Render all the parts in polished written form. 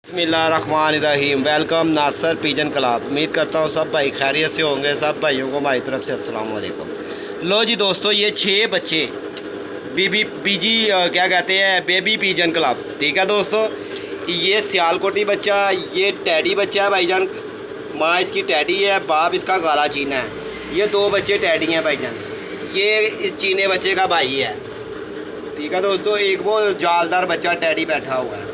बिस्मिल्लाहिर्रहमानिर्रहीम। वेलकम नासर pigeon club. उम्मीद करता हूँ सब भाई खैरियत से होंगे। सब भाइयों को हमारी तरफ से अस्सलाम वालेकुम। लो जी दोस्तों, ये 6 बच्चे बीजी क्या कहते हैं, बेबी पिजन क्लब। ठीक है दोस्तों, ये सियालकोटी बच्चा, ये टैडी बच्चा है भाईजान। माँ इसकी टैडी है, बाप इसका काला चीना है। ये 2 बच्चे टैडी हैं भाईजान। ये इस चीने बच्चे का भाई है। ठीक है दोस्तों, एक वो जालदार बच्चा टैडी बैठा हुआ है।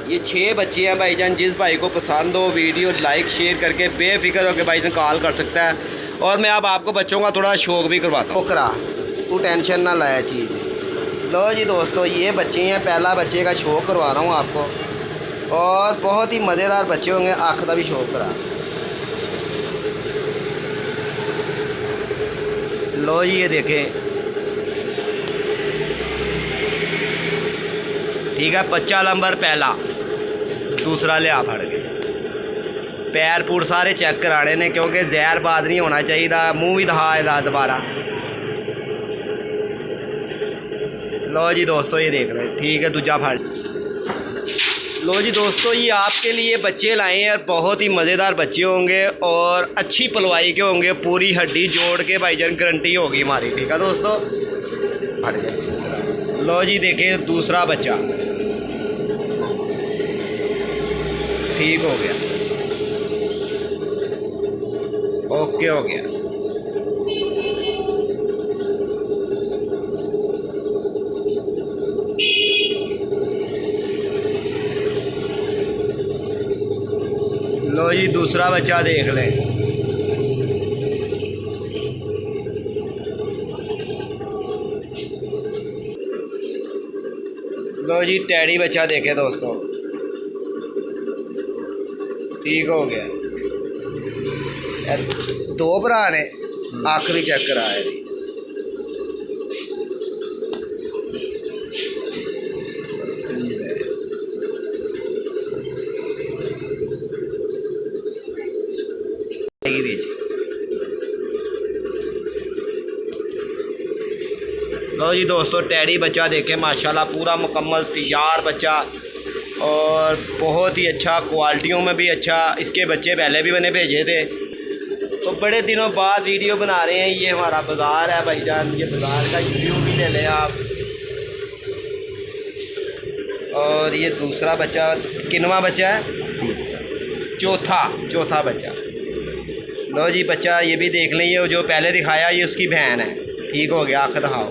ये 6 बच्चे हैं भाईजान। जिस भाई को पसंद हो वीडियो लाइक शेयर करके बेफिक्र होकर भाईजान कॉल कर सकता है। और मैं अब आपको बच्चों का थोड़ा शौक भी करवाता हूँ। करा तू टेंशन ना लाया चीज़। लो जी दोस्तों, ये बच्चे हैं। पहला बच्चे का शौक करवा रहा हूँ आपको, और बहुत ही मज़ेदार बच्चे होंगे। आँख का भी शौक करा। लो जी, ये देखें। ठीक है, बच्चा नंबर पहला। दूसरा लिया फड़ के पैर पूर सारे चेक कराने ने, क्योंकि जहर बाद नहीं होना चाहिए। मुँह भी दहा दोबारा। लो जी दोस्तों, ये देख रहे हैं। ठीक है, दूजा फड़। लो जी दोस्तों, ये आपके लिए बच्चे लाए हैं। बहुत ही मज़ेदार बच्चे होंगे और अच्छी पलवाई के होंगे। पूरी हड्डी जोड़ के भाईजान गारंटी होगी हमारी। ठीक है दोस्तों, फड़ गया। लो जी देखिए, दूसरा बच्चा ठीक हो गया। ओके हो गया। लो जी, दूसरा बच्चा देख लें। लो जी, टैडी बच्चा देखे दोस्तों। ठीक हो गया। 2 भरा ने अख भी चेक कराया। लो जी दोस्तों, टैडी बच्चा देखे माशाल्लाह, पूरा मुकम्मल तैयार बच्चा और बहुत ही अच्छा, क्वालिटियों में भी अच्छा। इसके बच्चे पहले भी मैंने भेजे थे, तो बड़े दिनों बाद वीडियो बना रहे हैं। ये हमारा बाज़ार है भाईजान, ये बाज़ार का व्यू भी ले लें आप। और ये दूसरा बच्चा किनवा बच्चा है? चौथा बच्चा। लो जी, बच्चा ये भी देख लें। ये जो पहले दिखाया, ये उसकी बहन है। ठीक हो गया, आँख दिखाओ।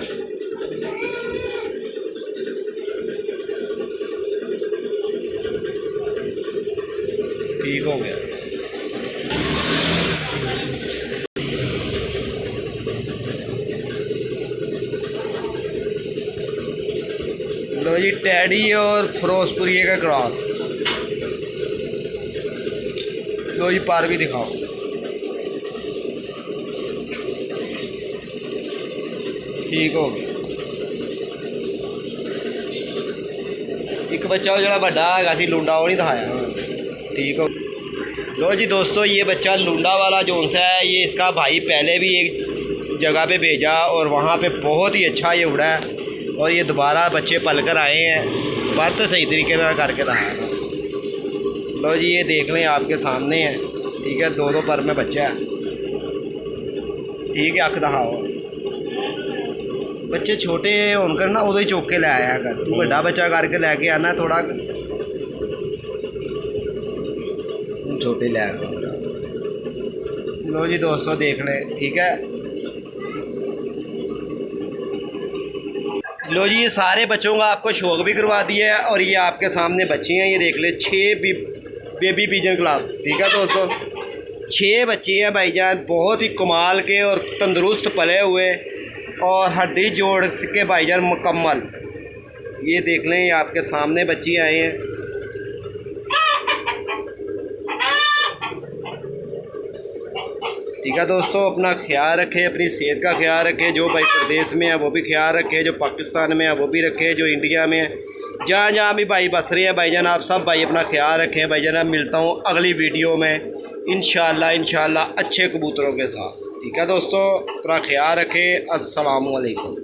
ठीक हो गया। लो जी, टैडी और फिरोजपुरी का क्रॉस। लो जी, पार भी दिखाओ। ठीक हो गया। एक बच्चा जो बड़ा है लुंडा, वो नहीं दिखाया। ठीक हो। लो जी दोस्तों, ये बच्चा लुंडा वाला जोन सा है, ये इसका भाई पहले भी एक जगह पे भेजा और वहाँ पे बहुत ही अच्छा ये उड़ा है। और ये दोबारा बच्चे पल कर आए हैं। बात तो सही तरीके से करके रहा है। लो जी, ये देख लें, आपके सामने है। ठीक है, 2 पर में बच्चा है। ठीक है, अख दिखाओ। बच्चे छोटे होकर ना उदो ही चौक के ले आया कर। तू बड़ा बच्चा करके लैके आना, थोड़ा छोटे ले आया। लो जी दोस्तों, देख लें। ठीक है। लो जी, ये सारे बच्चों का आपको शौक भी करवा दिया है। और ये आपके सामने बच्चे हैं, ये देख ले। 6 बेबी पिजन क्लब। ठीक है दोस्तों, 6 बच्चे हैं भाईजान, बहुत ही कमाल के और तंदुरुस्त पले हुए और हड्डी जोड़ के भाईजान मुकम्मल। ये देख लें, ये आपके सामने बच्चे आए हैं। ठीक है दोस्तों, अपना ख्याल रखें, अपनी सेहत का ख्याल रखें। जो भाई प्रदेश में है वो भी ख्याल रखें, जो पाकिस्तान में है वो भी रखें, जो इंडिया में है, जहाँ जहाँ भी भाई बस रहे हैं भाईजान, आप सब भाई अपना ख्याल रखें भाईजान। अब मिलता हूँ अगली वीडियो में इंशाल्लाह अच्छे कबूतरों के साथ। ठीक है दोस्तों, अपना ख्याल रखें। अस्सलामु अलैकुम।